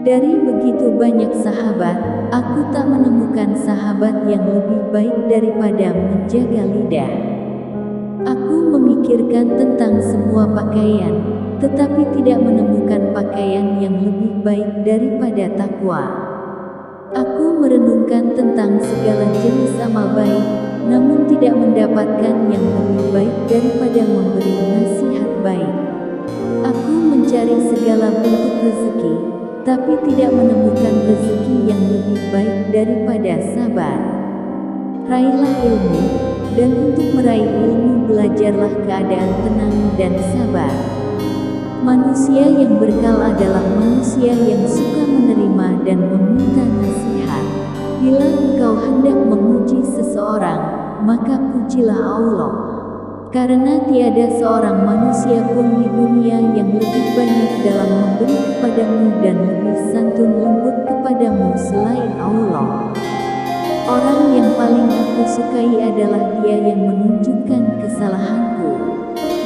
Dari begitu banyak sahabat, aku tak menemukan sahabat yang lebih baik daripada menjaga lidah. Aku memikirkan tentang semua pakaian, tetapi tidak menemukan pakaian yang lebih baik daripada takwa. Aku merenungkan tentang segala jenis amal baik, namun tidak mendapatkan yang lebih baik daripada memberi nasihat baik. Aku mencari segala bentuk rezeki, tapi tidak menemukan rezeki yang lebih baik daripada sabar. Raihlah ilmu, dan untuk meraih ilmu belajarlah keadaan tenang dan sabar. Manusia yang berkal adalah manusia yang suka menerima dan meminta nasihat. Bila engkau hendak memuji seseorang, maka pujilah Allah. Karena tiada seorang manusia pun di dunia yang lebih banyak dalam memberi kepadamu dan lebih santun lembut kepadamu selain Allah. Orang yang paling aku sukai adalah dia yang menunjukkan kesalahanku.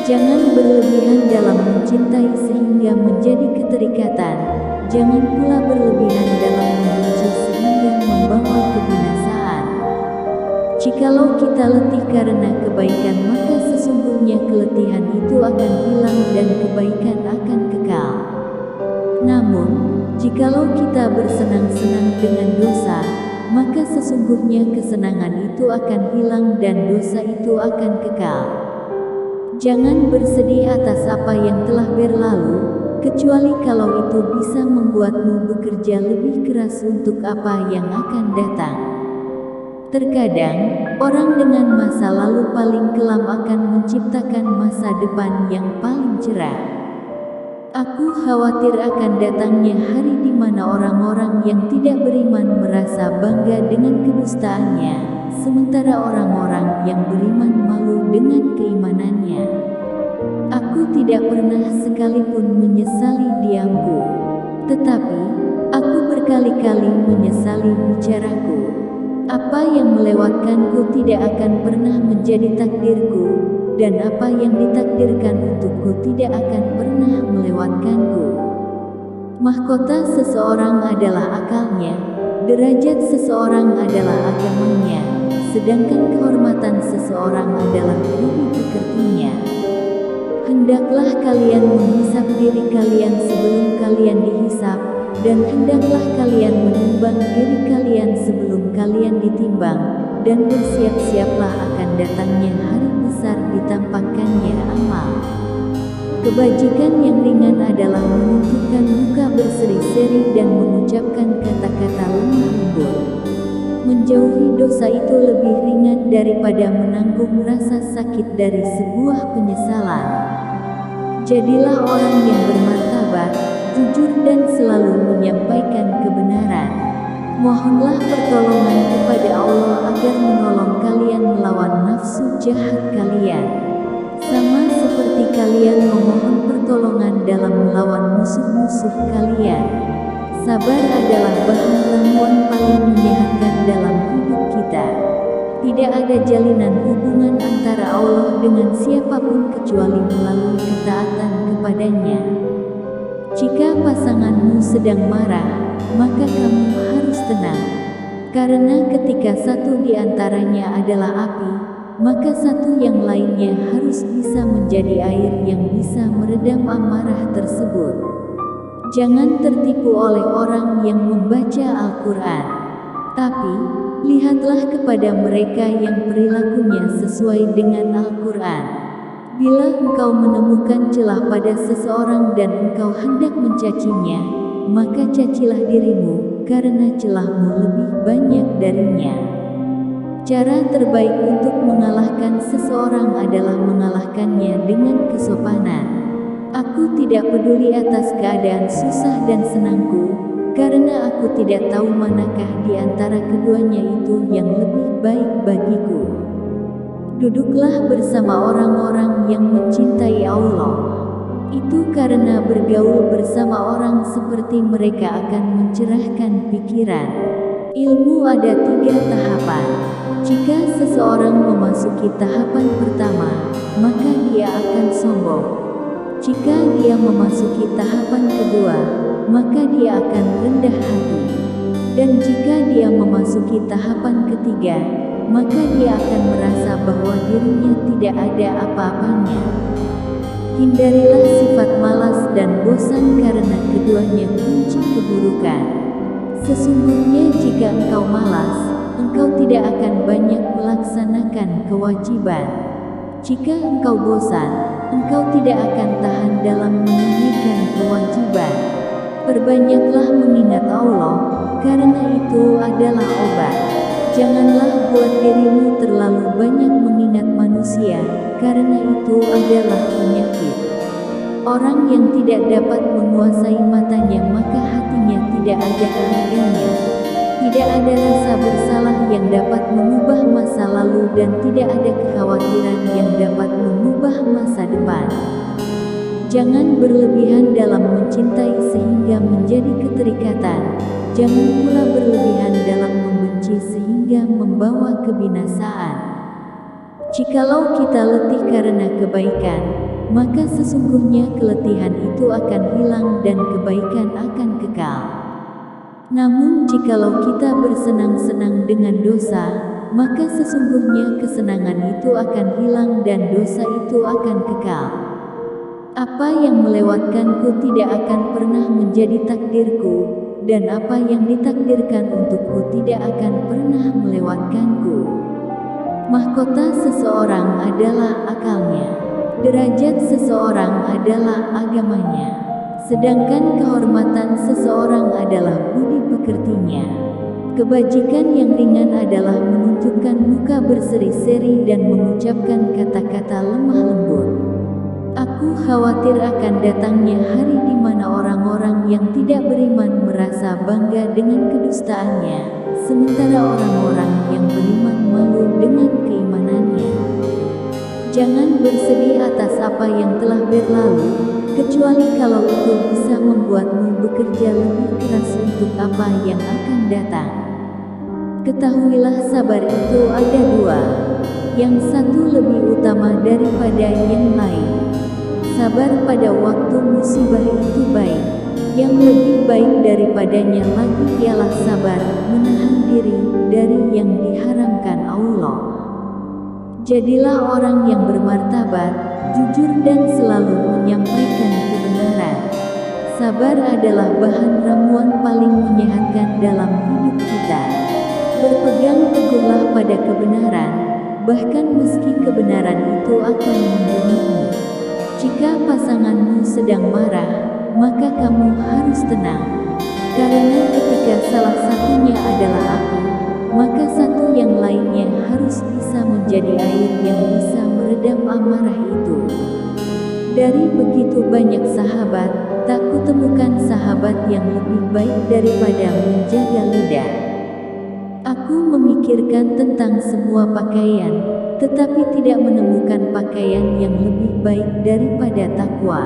Jangan berlebihan dalam mencintai sehingga menjadi keterikatan. Jangan pula berlebihan dalam membenci sehingga membawa kebinasaan. Jikalau kita letih karena kebaikan, maka sesungguhnya keletihan itu akan hilang dan kebaikan akan kekal. Namun, jikalau kita bersenang-senang dengan dosa, maka sesungguhnya kesenangan itu akan hilang dan dosa itu akan kekal. Jangan bersedih atas apa yang telah berlalu, kecuali kalau itu bisa membuatmu bekerja lebih keras untuk apa yang akan datang. Terkadang, orang dengan masa lalu paling kelam akan menciptakan masa depan yang paling cerah. Aku khawatir akan datangnya hari di mana orang-orang yang tidak beriman merasa bangga dengan kedustaannya, sementara orang-orang yang beriman malu dengan keimanannya. Aku tidak pernah sekalipun menyesali diamku, tetapi aku berkali-kali menyesali bicaraku. Apa yang melewatkanku tidak akan pernah menjadi takdirku, dan apa yang ditakdirkan untukku tidak akan pernah melewatkanku. Mahkota seseorang adalah akalnya, derajat seseorang adalah agamanya, sedangkan kehormatan seseorang adalah budi pekertinya. Hendaklah kalian menghisap diri kalian sebelum kalian dihisap, dan hendaklah kalian menimbang diri kalian sebelum kalian ditimbang, dan bersiap-siaplah akan datangnya hari besar ditampakkannya amal. Kebajikan yang ringan adalah menunjukkan muka berseri-seri dan mengucapkan kata-kata lemah lembut. Menjauhi dosa itu lebih ringan daripada menanggung rasa sakit dari sebuah penyesalan. Jadilah orang yang bermartabat, jujur dan selalu menyampaikan kebenaran. Mohonlah pertolongan kepada Allah agar menolong kalian melawan nafsu jahat kalian. Sama seperti kalian memohon pertolongan dalam melawan musuh-musuh kalian. Sabar adalah bahan ramuan paling menyehatkan dalam hidup kita. Tidak ada jalinan hubungan antara Allah dengan siapapun kecuali melalui ketaatan kepadanya. Jika pasanganmu sedang marah, maka kamu harus tenang. Karena ketika satu di antaranya adalah api, maka satu yang lainnya harus bisa menjadi air yang bisa meredam amarah tersebut. Jangan tertipu oleh orang yang membaca Al-Quran, tapi lihatlah kepada mereka yang perilakunya sesuai dengan Al-Quran. Bila engkau menemukan celah pada seseorang dan engkau hendak mencacinya, maka cacilah dirimu, karena celahmu lebih banyak darinya. Cara terbaik untuk mengalahkan seseorang adalah mengalahkannya dengan kesopanan. Aku tidak peduli atas keadaan susah dan senangku, karena aku tidak tahu manakah di antara keduanya itu yang lebih baik bagiku. Duduklah bersama orang-orang yang mencintai Allah. Itu karena bergaul bersama orang seperti mereka akan mencerahkan pikiran. Ilmu ada 3 tahapan. Jika seseorang memasuki tahapan pertama, maka dia akan sombong. Jika dia memasuki tahapan kedua, maka dia akan rendah hati. Dan jika dia memasuki tahapan ketiga, maka dia akan merasa bahwa dirinya tidak ada apa-apanya. Hindarilah sifat malas dan bosan karena keduanya kunci keburukan. Sesungguhnya jika engkau malas, engkau tidak akan banyak melaksanakan kewajiban. Jika engkau bosan, engkau tidak akan tahan dalam menunaikan kewajiban. Perbanyaklah mengingat Allah, karena itu adalah obat. Janganlah buat dirimu terlalu banyak mengingat manusia, karena itu adalah penyakit. Orang yang tidak dapat menguasai matanya maka hatinya tidak ada harganya. Tidak ada rasa bersalah yang dapat mengubah masa lalu dan tidak ada kekhawatiran yang dapat mengubah masa depan. Jangan berlebihan dalam mencintai sehingga menjadi keterikatan. Jangan pula berlebihan dalam membenci sehingga membawa kebinasaan. Jikalau kita letih karena kebaikan, maka sesungguhnya keletihan itu akan hilang dan kebaikan akan kekal. Namun jikalau kita bersenang-senang dengan dosa, maka sesungguhnya kesenangan itu akan hilang dan dosa itu akan kekal. Apa yang melewatkanku tidak akan pernah menjadi takdirku, dan apa yang ditakdirkan untukku tidak akan pernah melewatkanku. Mahkota seseorang adalah akalnya, derajat seseorang adalah agamanya, sedangkan kehormatan seseorang adalah budi pekertinya. Kebajikan yang ringan adalah menunjukkan muka berseri-seri dan mengucapkan kata-kata lemah lembut. Aku khawatir akan datangnya hari di mana orang-orang yang tidak beriman merasa bangga dengan kedustaannya, sementara orang-orang yang beriman malu dengan keimanannya. Jangan bersedih atas apa yang telah berlalu, kecuali kalau itu bisa membuatmu bekerja lebih keras untuk apa yang akan datang. Ketahuilah sabar itu ada dua, yang satu lebih utama daripada yang lain. Sabar pada waktu musibah itu baik, yang lebih baik daripadanya lagi ialah sabar menahan diri dari yang diharamkan Allah. Jadilah orang yang bermartabat, jujur dan selalu menyampaikan kebenaran. Sabar adalah bahan ramuan paling menyehatkan dalam hidup kita. Berpegang teguhlah pada kebenaran, bahkan meski kebenaran itu akan membunuhmu. Jika pasanganmu sedang marah, maka kamu harus tenang. Karena ketika salah satunya adalah api, maka satu yang lainnya harus bisa menjadi air yang bisa meredam amarah itu. Dari begitu banyak sahabat, tak kutemukan sahabat yang lebih baik daripada menjaga lidah. Aku memikirkan tentang semua pakaian, tetapi tidak menemukan pakaian yang lebih baik daripada takwa.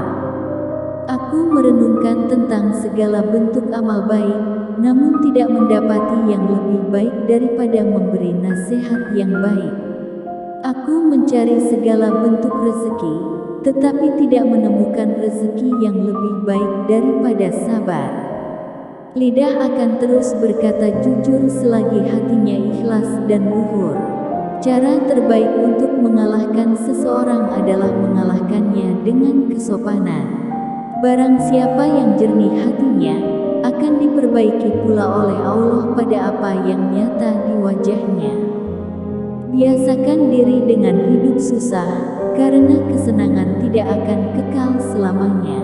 Aku merenungkan tentang segala bentuk amal baik, namun tidak mendapati yang lebih baik daripada memberi nasihat yang baik. Aku mencari segala bentuk rezeki, tetapi tidak menemukan rezeki yang lebih baik daripada sabar. Lidah akan terus berkata jujur selagi hatinya ikhlas dan luhur. Cara terbaik untuk mengalahkan seseorang adalah mengalahkannya dengan kesopanan. Barang siapa yang jernih hatinya, akan diperbaiki pula oleh Allah pada apa yang nyata di wajahnya. Biasakan diri dengan hidup susah, karena kesenangan tidak akan kekal selamanya.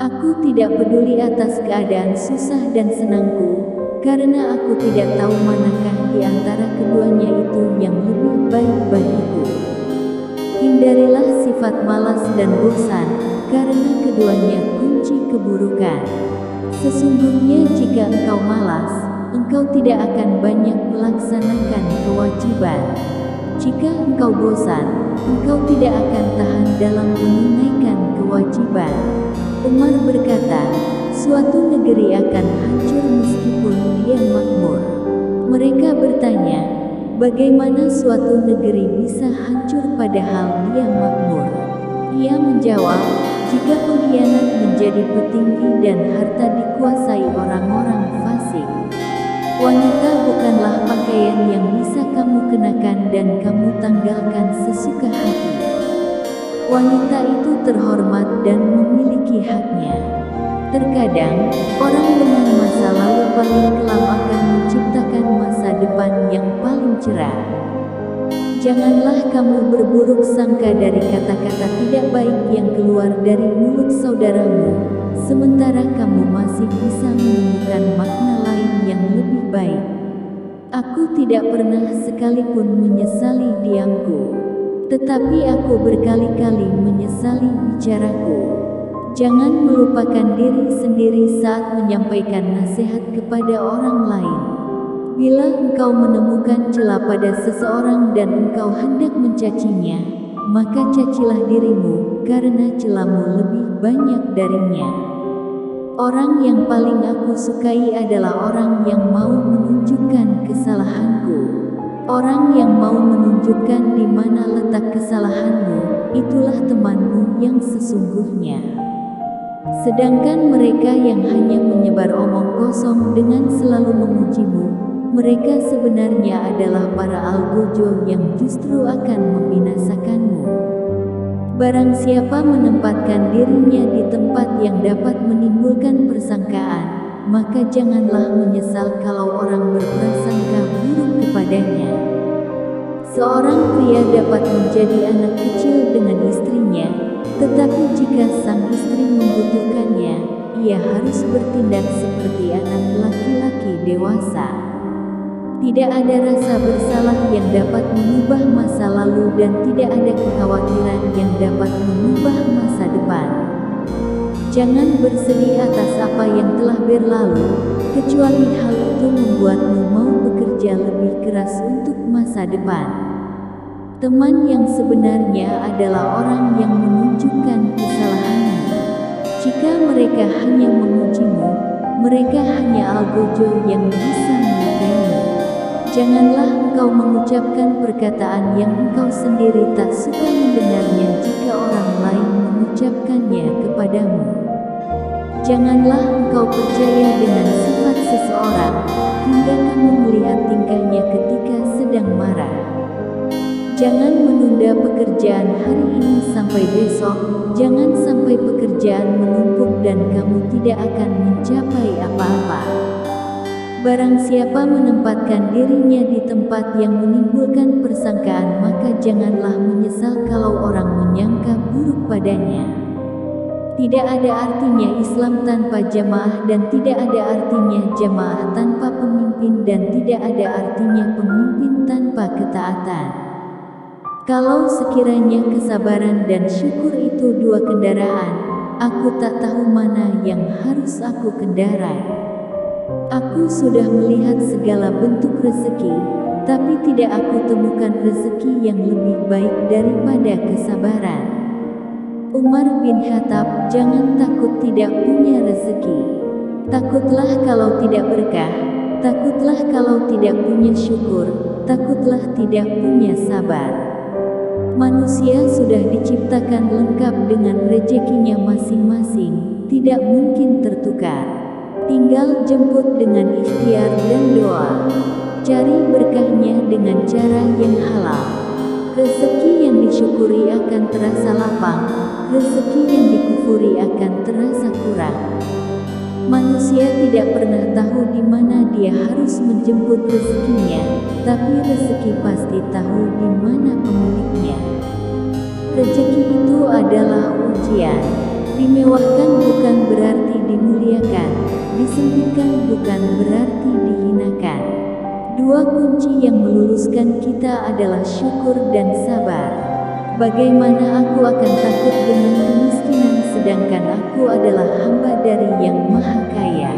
Aku tidak peduli atas keadaan susah dan senangku, karena aku tidak tahu manakah di antara keduanya itu yang lebih baik bagiku. Hindarilah sifat malas dan bosan, karena keduanya kunci keburukan. Sesungguhnya jika engkau malas, engkau tidak akan banyak melaksanakan kewajiban. Jika engkau bosan, engkau tidak akan tahan dalam menunaikan kewajiban. Umar berkata, suatu negeri akan hancur meskipun dia makmur. Mereka bertanya, bagaimana suatu negeri bisa hancur padahal dia makmur? Ia menjawab, jika pengkhianat menjadi petinggi dan harta dikuasai orang-orang fasik. Wanita bukanlah pakaian yang bisa kamu kenakan dan kamu tanggalkan sesuka hati. Wanita itu terhormat dan memiliki haknya. Terkadang, orang dengan masa lalu paling kelam akan menciptakan masa depan yang paling cerah. Janganlah kamu berburuk sangka dari kata-kata tidak baik yang keluar dari mulut saudaramu, sementara kamu masih bisa menemukan makna lain yang lebih baik. Aku tidak pernah sekalipun menyesali diamku, tetapi aku berkali-kali menyesali bicaraku. Jangan melupakan diri sendiri saat menyampaikan nasihat kepada orang lain. Bila engkau menemukan celah pada seseorang dan engkau hendak mencacinya, maka cacilah dirimu, karena celahmu lebih banyak darinya. Orang yang paling aku sukai adalah orang yang mau menunjukkan kesalahanku. Orang yang mau menunjukkan di mana letak kesalahanmu, itulah temanmu yang sesungguhnya. Sedangkan mereka yang hanya menyebar omong kosong dengan selalu memujimu, mereka sebenarnya adalah para algojo yang justru akan membinasakanmu. Barang siapa menempatkan dirinya di tempat yang dapat menimbulkan persangkaan, maka janganlah menyesal kalau orang berprasangka buruk kepadanya. Seorang pria dapat menjadi anak kecil dengan istrinya, tetapi jika sang istri membutuhkannya, ia harus bertindak seperti anak laki-laki dewasa. Tidak ada rasa bersalah yang dapat mengubah masa lalu dan tidak ada kekhawatiran yang dapat mengubah masa depan. Jangan bersedih atas apa yang telah berlalu, kecuali hal itu membuatmu mau bekerja lebih keras untuk masa depan. Teman yang sebenarnya adalah orang yang menunjukkan kesalahanmu. Jika mereka hanya memujimu, mereka hanya algojo yang bisa melukaimu. Janganlah engkau mengucapkan perkataan yang engkau sendiri tak suka mendengarnya jika orang lain mengucapkannya kepadamu. Janganlah engkau percaya dengan sifat seseorang, hingga kamu melihat tingkahnya ketika sedang marah. Jangan menunda pekerjaan hari ini sampai besok, jangan sampai pekerjaan menumpuk dan kamu tidak akan mencapai apa-apa. Barang siapa menempatkan dirinya di tempat yang menimbulkan persangkaan, maka janganlah menyesal kalau orang menyangka buruk padanya. Tidak ada artinya Islam tanpa jamaah dan tidak ada artinya jamaah tanpa pemimpin dan tidak ada artinya pemimpin tanpa ketaatan. Kalau sekiranya kesabaran dan syukur itu dua kendaraan, aku tak tahu mana yang harus aku kendarai. Aku sudah melihat segala bentuk rezeki, tapi tidak aku temukan rezeki yang lebih baik daripada kesabaran. Umar bin Khattab, jangan takut tidak punya rezeki. Takutlah kalau tidak berkah, takutlah kalau tidak punya syukur, takutlah tidak punya sabar. Manusia sudah diciptakan lengkap dengan rezekinya masing-masing, tidak mungkin tertukar. Tinggal jemput dengan ikhtiar dan doa. Cari berkahnya dengan cara yang halal. Rezeki yang disyukuri akan terasa lapang, rezeki yang dikufuri akan terasa kurang. Manusia tidak pernah tahu di mana dia harus menjemput rezekinya, tapi rezeki pasti tahu di mana pemiliknya. Rezeki itu adalah ujian. Dimewahkan bukan berarti dimuliakan, disempitkan bukan berarti dihinakan. Dua kunci yang meluluskan kita adalah syukur dan sabar. Bagaimana aku akan takut dengan kemiskinan sedangkan aku adalah hamba dari Yang Maha Kaya?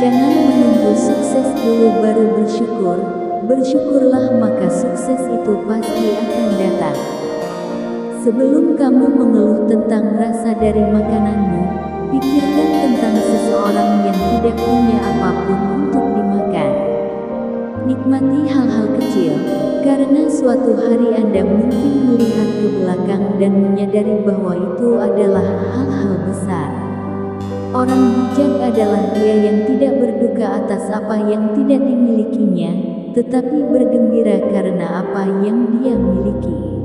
Jangan menunggu sukses dulu baru bersyukur. Bersyukurlah maka sukses itu pasti akan datang. Sebelum kamu mengeluh tentang rasa dari makananmu, pikirkan tentang seseorang yang tidak punya apapun untuk dimakan. Nikmati hal-hal kecil, karena suatu hari Anda mungkin melihat ke belakang dan menyadari bahwa itu adalah hal-hal besar. Orang bijak adalah dia yang tidak berduka atas apa yang tidak dimilikinya, tetapi bergembira karena apa yang dia miliki.